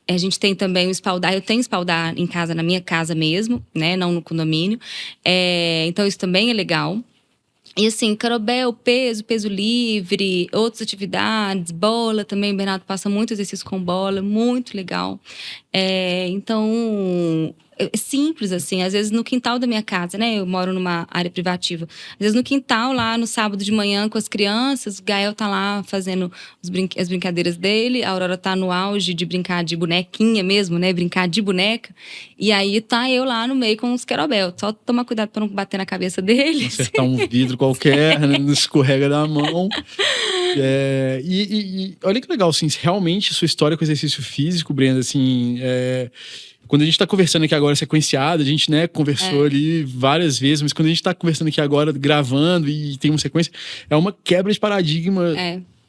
A gente tem também o espaldar. Eu tenho espaldar em casa, na minha casa mesmo, né? Não no condomínio. Então, isso também é legal. E assim, kettlebell, peso livre, outras atividades, bola também. O Bernardo passa muito exercício com bola, muito legal. Então, é simples, assim. Às vezes no quintal da minha casa, né? Eu moro numa área privativa. Às vezes no quintal, lá no sábado de manhã com as crianças, o Gael tá lá fazendo as brincadeiras dele. A Aurora tá no auge de brincar de bonequinha mesmo, né? Brincar de boneca. E aí tá eu lá no meio com os kettlebell. Só tomar cuidado pra não bater na cabeça deles. Acertar um vidro qualquer, né? Não escorrega da mão. E olha que legal, assim, realmente sua história com exercício físico, Brenda, assim... Quando a gente tá conversando aqui agora sequenciado, a gente, né, conversou ali várias vezes, mas quando a gente tá conversando aqui agora, gravando e tem uma sequência, é uma quebra de paradigma,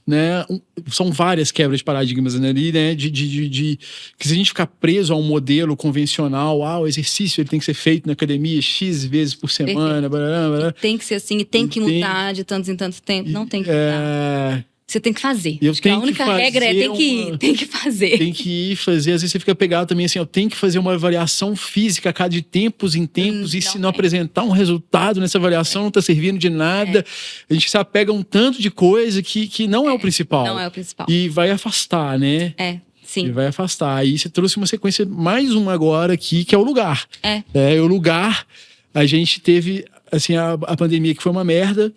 né? São várias quebras de paradigmas ali, né? Que se a gente ficar preso a um modelo convencional, o exercício ele tem que ser feito na academia X vezes por semana, blá, blá, blá. Tem que ser assim, e tem que mudar de tantos em tantos tempos. Não tem que mudar. Você tem que fazer. A única regra é tem que fazer. Tem que ir fazer. Às vezes você fica pegado também assim, eu tenho que fazer uma avaliação física a cada de tempos em tempos e se não apresentar um resultado nessa avaliação não está servindo de nada. A gente se apega a um tanto de coisa que não é o principal. Não é o principal. E vai afastar, né? Sim. E vai afastar. Aí você trouxe uma sequência, mais uma agora aqui, que é o lugar. O lugar, a gente teve... assim, a pandemia que foi uma merda,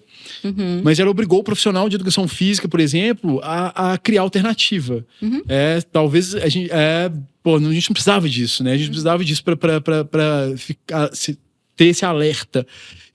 mas ela obrigou o profissional de educação física, por exemplo, a criar alternativa. Talvez a gente não precisava disso, né? A gente precisava disso para ter esse alerta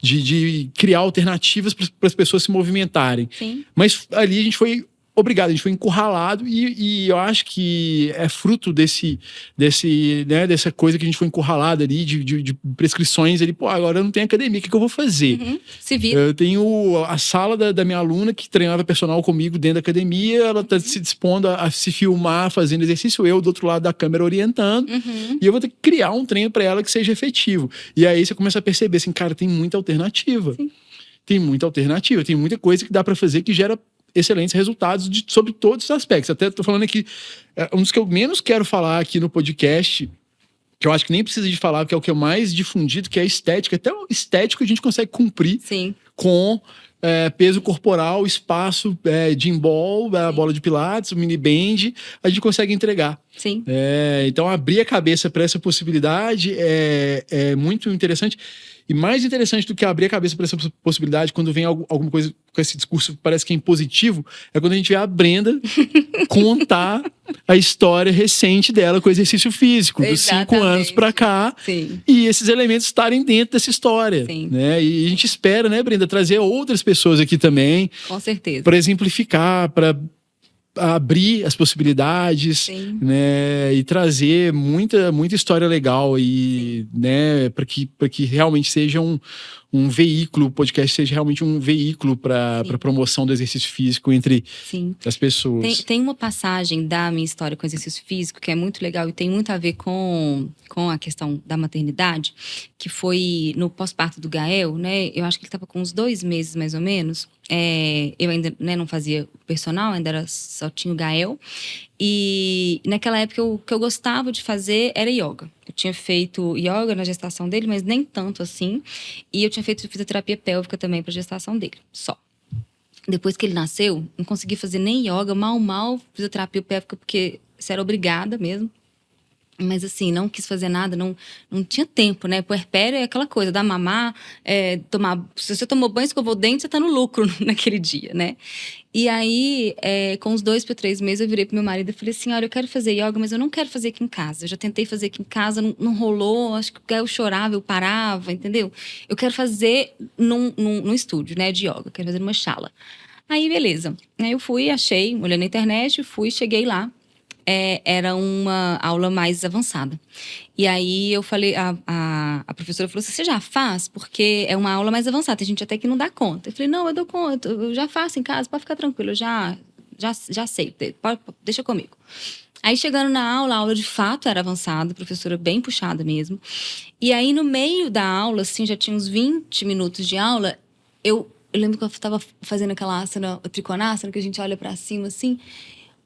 de criar alternativas para as pessoas se movimentarem. Sim. Mas ali a gente foi obrigado, a gente foi encurralado e eu acho que é fruto dessa coisa que a gente foi encurralado ali, de prescrições ali. Pô, agora eu não tenho academia, o que eu vou fazer? Se vira. Eu tenho a sala da minha aluna que treinava personal comigo dentro da academia, ela tá se dispondo a se filmar fazendo exercício, eu do outro lado da câmera orientando, e eu vou ter que criar um treino para ela que seja efetivo. E aí você começa a perceber assim, cara, tem muita alternativa. Sim. Tem muita alternativa, tem muita coisa que dá para fazer que gera excelentes resultados sobre todos os aspectos. Até tô falando aqui, um dos que eu menos quero falar aqui no podcast, que eu acho que nem precisa de falar, porque é o que é mais difundido, que é a estética. Até o estético a gente consegue cumprir com peso corporal, espaço, gym ball, a bola de pilates, o mini band, a gente consegue entregar. Sim. Então, abrir a cabeça para essa possibilidade é muito interessante. E mais interessante do que abrir a cabeça para essa possibilidade, quando vem alguma coisa com esse discurso que parece que é impositivo, é quando a gente vê a Brenda contar a história recente dela com o exercício físico, dos 5 anos para cá. Sim. E esses elementos estarem dentro dessa história. Sim. Né? E a gente espera, né, Brenda, trazer outras pessoas aqui também. Com certeza. Para exemplificar, para abrir as possibilidades, né, e trazer muita história legal e, né, para que realmente seja um veículo, o podcast seja realmente um veículo para promoção do exercício físico entre as pessoas. Tem uma passagem da minha história com exercício físico que é muito legal e tem muito a ver com a questão da maternidade, que foi no pós-parto do Gael, né? Eu acho que ele estava com uns 2 meses, mais ou menos. Eu ainda, né, não fazia personal, ainda só tinha o Gael. E naquela época o que eu gostava de fazer era yoga. Eu tinha feito yoga na gestação dele, mas nem tanto assim. E eu tinha feito fisioterapia pélvica também para a gestação dele, só. Depois que ele nasceu, não consegui fazer nem yoga, mal fisioterapia pélvica, porque você era obrigada mesmo. Mas assim, não quis fazer nada, não tinha tempo, né? Puerpério é aquela coisa, dar mamar, tomar... Se você tomou banho, escovou o dente, você tá no lucro naquele dia, né? E aí, com uns 2 para 3 meses, eu virei pro meu marido e falei assim, olha, eu quero fazer yoga, mas eu não quero fazer aqui em casa. Eu já tentei fazer aqui em casa, não rolou, acho que eu chorava, eu parava, entendeu? Eu quero fazer num estúdio, né, de yoga, quero fazer numa sala. Aí, beleza. Aí eu fui, achei, olhei na internet, cheguei lá. Era uma aula mais avançada. E aí eu falei, a professora falou assim, você já faz? Porque é uma aula mais avançada, tem gente até que não dá conta. Eu falei, não, eu dou conta, eu já faço em casa, pode ficar tranquilo, eu já sei, deixa comigo. Aí chegando na aula, a aula de fato era avançada, professora bem puxada mesmo. E aí no meio da aula, assim, já tinha uns 20 minutos de aula, eu lembro que eu estava fazendo aquela asana, o trikonasana, que a gente olha pra cima assim.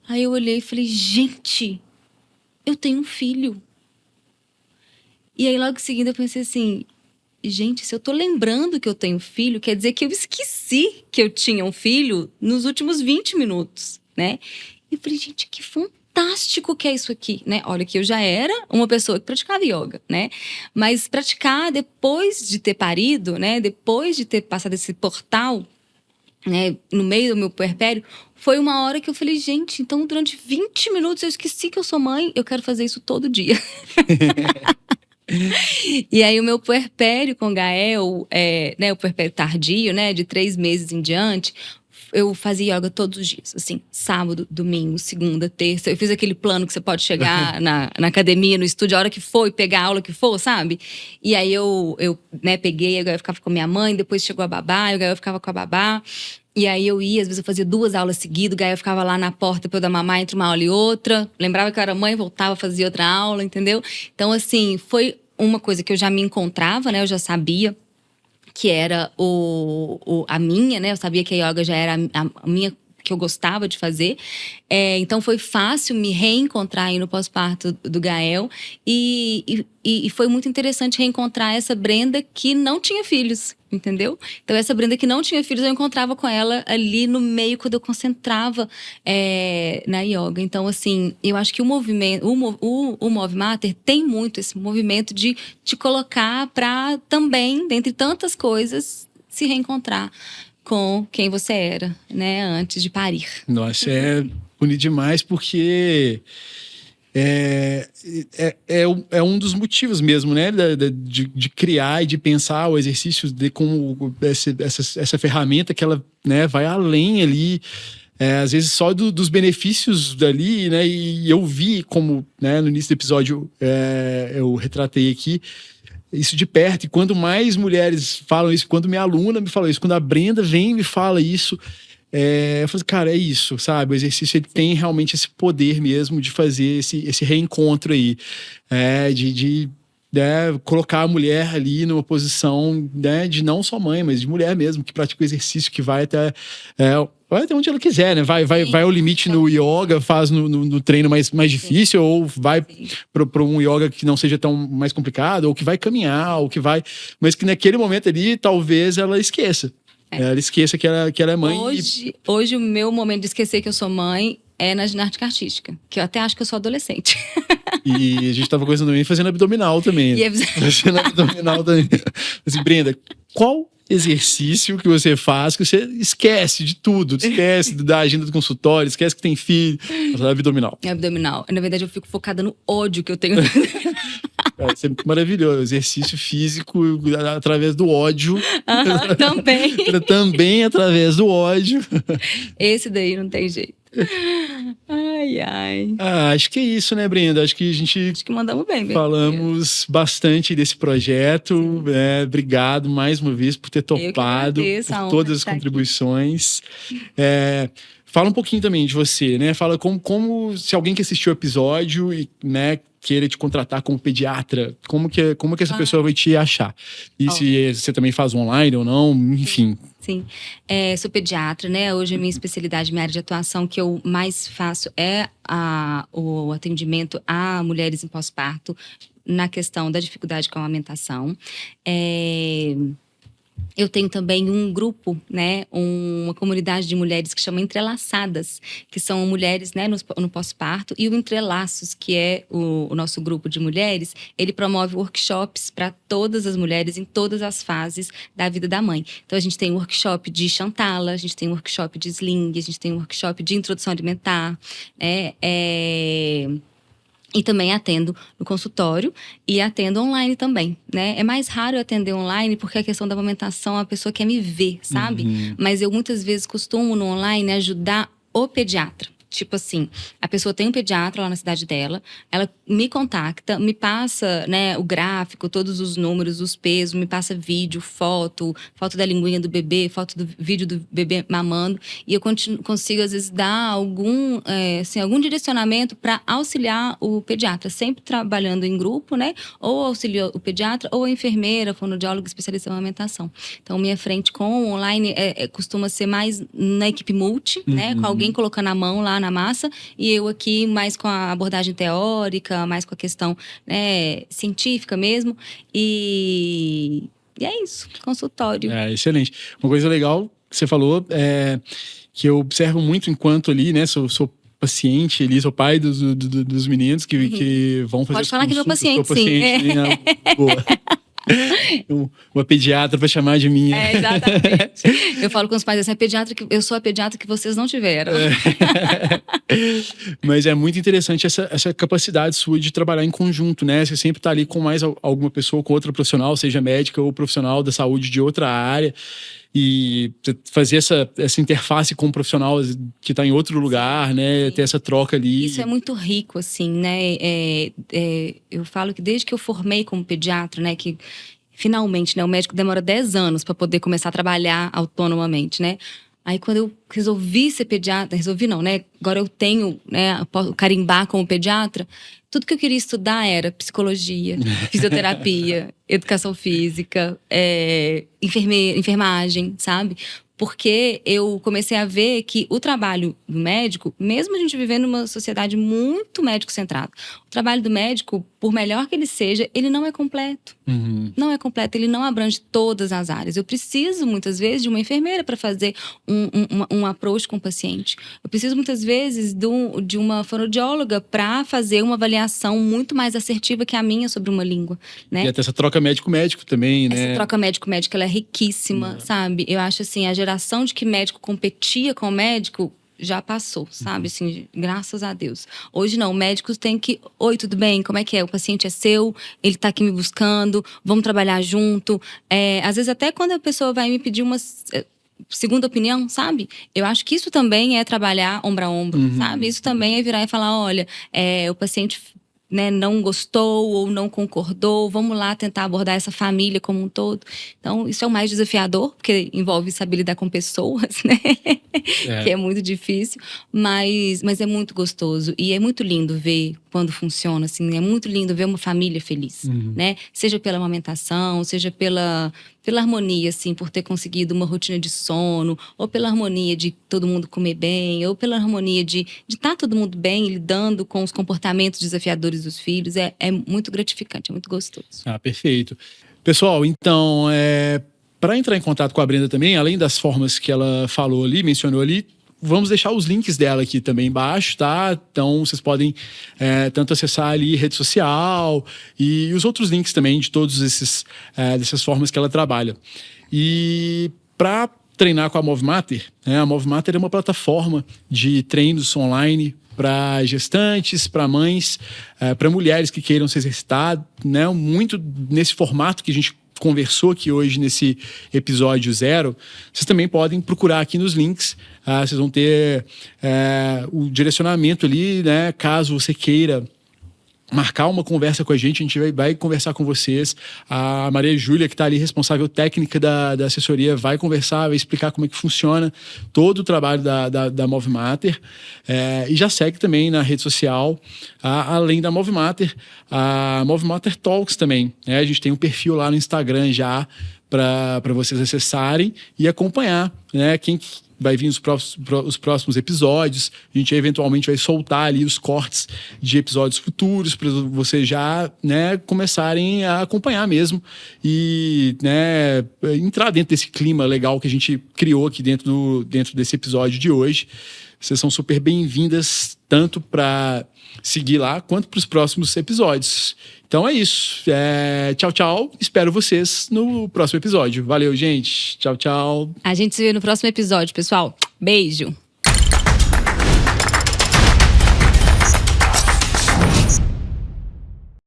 Aí eu olhei e falei, gente, eu tenho um filho. E aí logo em seguida eu pensei assim, gente, se eu tô lembrando que eu tenho filho, quer dizer que eu esqueci que eu tinha um filho nos últimos 20 minutos, né? E eu falei, gente, que fantástico que é isso aqui, né? Olha que eu já era uma pessoa que praticava yoga, né? Mas praticar depois de ter parido, né? Depois de ter passado esse portal, né, no meio do meu puerpério, foi uma hora que eu falei, gente, então durante 20 minutos eu esqueci que eu sou mãe, eu quero fazer isso todo dia. E aí o meu puerpério com Gael, né, o puerpério tardio, né, de 3 meses em diante, eu fazia yoga todos os dias, assim, sábado, domingo, segunda, terça. Eu fiz aquele plano que você pode chegar na academia, no estúdio, a hora que for e pegar a aula que for, sabe? E aí eu né, peguei, eu ficava com a minha mãe, depois chegou a babá, eu ficava com a babá. E aí eu ia, às vezes eu fazia 2 aulas seguidas, o Gael ficava lá na porta pra eu dar mamar entre uma aula e outra. Lembrava que eu era mãe, voltava, fazia outra aula, entendeu? Então, assim, foi uma coisa que eu já me encontrava, né? Eu já sabia que era a minha, né? Eu sabia que a yoga já era a minha que eu gostava de fazer. Então foi fácil me reencontrar aí no pós-parto do Gael. E foi muito interessante reencontrar essa Brenda que não tinha filhos, entendeu? Então essa Brenda que não tinha filhos, eu encontrava com ela ali no meio, quando eu concentrava na yoga. Então, assim, eu acho que o movimento, o Move Mater tem muito esse movimento de te colocar para também, dentre tantas coisas, se reencontrar com quem você era, né, antes de parir. Nossa, é bonito demais, porque é um dos motivos mesmo, né, de criar e de pensar o exercício como essa ferramenta que ela, né, vai além ali, às vezes só dos benefícios dali, né, e eu vi como, né, no início do episódio eu retratei aqui isso de perto, e quando mais mulheres falam isso, quando minha aluna me falou isso, quando a Brenda vem e me fala isso, eu falei, cara, é isso, sabe? O exercício ele tem realmente esse poder mesmo de fazer esse reencontro aí, de colocar a mulher ali numa posição, né, de não só mãe, mas de mulher mesmo, que pratica o exercício, que vai até onde ela quiser, né? Vai ao limite no yoga, faz no treino mais difícil, ou vai para um yoga que não seja tão mais complicado, ou que vai caminhar, ou que vai... Mas que naquele momento ali, talvez ela esqueça. Ela esqueça que ela é mãe. Hoje o meu momento de esquecer que eu sou mãe é na ginástica artística, que eu até acho que eu sou adolescente. E a gente tava conversando também, fazendo abdominal também. Fazendo abdominal também. Assim, Brenda, qual exercício que você faz que você esquece de tudo, esquece da agenda do consultório, esquece que tem filho? Abdominal. Abdominal. Na verdade, eu fico focada no ódio que eu tenho. Isso é maravilhoso. Exercício físico através do ódio. Também. Também através do ódio. Esse daí não tem jeito. Ai. Acho que é isso, né, Brenda? Acho que mandamos bem. Falamos bastante desse projeto. Obrigado mais uma vez por ter topado, por todas as contribuições. Fala um pouquinho também de você, né? Fala como se alguém que assistiu o episódio e, né, queira te contratar como pediatra, como que essa pessoa vai te achar? E se você também faz online ou não, enfim. Sim. Sou pediatra, né? Hoje a minha especialidade, minha área de atuação que eu mais faço é o atendimento a mulheres em pós-parto na questão da dificuldade com a amamentação. Eu tenho também um grupo, né, uma comunidade de mulheres que chama Entrelaçadas, que são mulheres, né, no pós-parto, e o Entrelaços, que é o nosso grupo de mulheres, ele promove workshops para todas as mulheres em todas as fases da vida da mãe. Então a gente tem um workshop de Chantala, a gente tem um workshop de Sling, a gente tem um workshop de introdução alimentar, e também atendo no consultório e atendo online também, né? É mais raro eu atender online porque a questão da amamentação, a pessoa quer me ver, sabe? Uhum. Mas eu muitas vezes costumo no online ajudar o pediatra. Tipo assim, a pessoa tem um pediatra lá na cidade dela, ela me contacta, me passa, né, o gráfico, todos os números, os pesos, me passa vídeo, foto da linguinha do bebê, foto do vídeo do bebê mamando, e eu consigo, às vezes, dar algum direcionamento para auxiliar o pediatra, sempre trabalhando em grupo, né, ou auxilio o pediatra, ou a enfermeira, fonoaudióloga, especialista em amamentação. Então, minha frente com o online costuma ser mais na equipe multi, né, com alguém colocando a mão lá na massa, e eu aqui mais com a abordagem teórica, mais com a questão, né, científica mesmo, e é isso, consultório. Excelente. Uma coisa legal que você falou que eu observo muito enquanto ali, né, sou paciente ali, sou pai dos meninos que vão fazer. Pode falar que é meu paciente, sim. Boa. Uma pediatra para chamar de minha. Exatamente. Eu falo com os pais assim, eu sou a pediatra que vocês não tiveram. Mas é muito interessante essa capacidade sua de trabalhar em conjunto, né? Você sempre tá ali com mais alguma pessoa, com outra profissional, seja médica ou profissional da saúde de outra área. E fazer essa interface com o profissional que está em outro lugar, né? Ter essa troca ali. Isso é muito rico, assim, né? Eu falo que desde que eu formei como pediatra, né? Que finalmente, né? O médico demora 10 anos para poder começar a trabalhar autonomamente, né? Aí quando eu resolvi ser pediatra, resolvi não, né? Agora eu tenho, né, posso carimbar como pediatra. Tudo que eu queria estudar era psicologia, fisioterapia, educação física, enfermagem, sabe? Porque eu comecei a ver que o trabalho do médico, mesmo a gente vivendo numa sociedade muito médico-centrada, o trabalho do médico, por melhor que ele seja, ele não é completo. Não é completo, ele não abrange todas as áreas. Eu preciso, muitas vezes, de uma enfermeira para fazer um approach com o paciente. Eu preciso, muitas vezes, de uma fonoaudióloga para fazer uma avaliação muito mais assertiva que a minha sobre uma língua, né? E até essa troca médico-médico também, né? Essa troca médico-médico, ela é riquíssima, sabe? Eu acho assim, a geração de que médico competia com o médico já passou, sabe? Assim, graças a Deus. Hoje não, médicos têm que... Oi, tudo bem? Como é que é? O paciente é seu, ele tá aqui me buscando, vamos trabalhar junto. Às vezes até quando a pessoa vai me pedir uma segunda opinião, sabe? Eu acho que isso também é trabalhar ombro a ombro, sabe? Isso também é virar e falar, olha, o paciente... né, não gostou ou não concordou, vamos lá tentar abordar essa família como um todo. Então, isso é o mais desafiador, porque envolve saber lidar com pessoas, né? Que é muito difícil, mas é muito gostoso. E é muito lindo ver quando funciona, assim, é muito lindo ver uma família feliz, né? Seja pela amamentação, seja pela harmonia, assim, por ter conseguido uma rotina de sono, ou pela harmonia de todo mundo comer bem, ou pela harmonia de estar todo mundo bem, lidando com os comportamentos desafiadores dos filhos. É muito gratificante, é muito gostoso. Ah, perfeito. Pessoal, então, para entrar em contato com a Brenda também, além das formas que ela falou ali, mencionou ali, vamos deixar os links dela aqui também embaixo, tá? Então, vocês podem tanto acessar ali rede social e os outros links também de todos dessas formas que ela trabalha. E para treinar com a Movemater, né? A Movemater é uma plataforma de treinos online para gestantes, para mães, para mulheres que queiram se exercitar, né? Muito nesse formato que a gente conversou aqui hoje nesse episódio 0, vocês também podem procurar aqui nos links. Vocês vão ter o direcionamento ali, né? Caso você queira marcar uma conversa com a gente vai conversar com vocês. A Maria Júlia, que está ali, responsável técnica da assessoria, vai conversar, vai explicar como é que funciona todo o trabalho da Movemater. E já segue também na rede social, além da Movemater, a Movemater Talks também, né? A gente tem um perfil lá no Instagram já para vocês acessarem e acompanhar, né? Quem vai vir os próximos episódios. A gente eventualmente vai soltar ali os cortes de episódios futuros para vocês já, né, começarem a acompanhar mesmo e, né, entrar dentro desse clima legal que a gente criou aqui dentro desse episódio de hoje. Vocês são super bem-vindas tanto para seguir lá quanto para os próximos episódios. Então é isso. Tchau, tchau. Espero vocês no próximo episódio. Valeu, gente. Tchau, tchau. A gente se vê no próximo episódio, pessoal. Beijo.